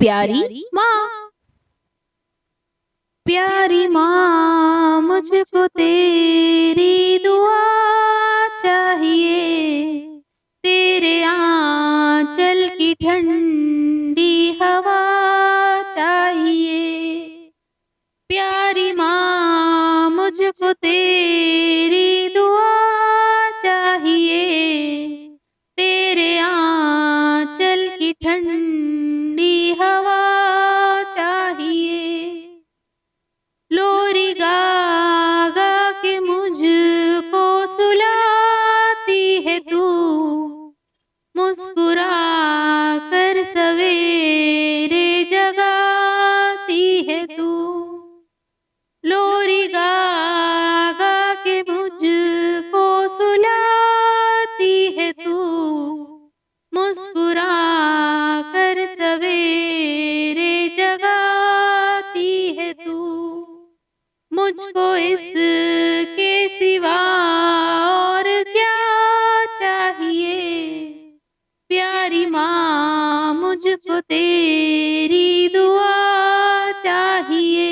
प्यारी माँ। प्यारी माँ, मुझको तेरी दुआ चाहिए, तेरे आंचल की ठंडी हवा चाहिए। प्यारी माँ, मुझको तेरी दुआ चाहिए, तेरे आंचल की ठंडी हवा चाहिए। लोरी गा गा के मुझको सुलाती है तू, मुस्कुरा कर सवेरे जगाती है तू। लोरी गा गा के मुझको सुलाती है तू, मुस्कुरा कर सवेरे जगाती है तू। मुझको इसके सिवा और क्या चाहिए, प्यारी माँ, मुझको तेरी दुआ चाहिए।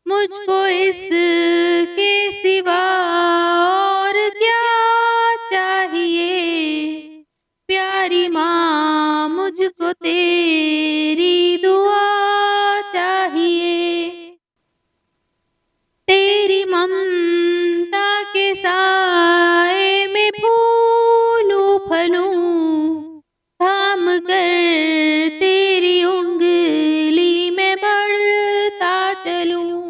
मुझको इसके सिवा और क्या चाहिए, प्यारी माँ, मुझको तेरी दुआ चाहिए। तेरी ममता के साए में फूलूं फलूं, थाम कर तेरी उंगली में बढ़ता चलूं।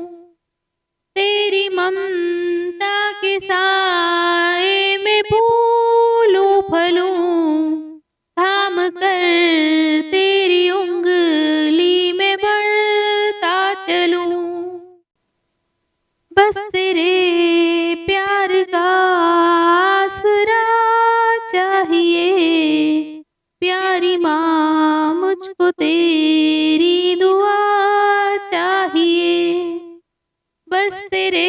तेरी ममता के साए में फूलूं फलूं, थाम कर तेरी उंगली में बढ़ता चलूं। बस तेरे प्यार का आसरा चाहिए, प्यारी माँ, मुझको तेरी दुआ चाहिए। बस तेरे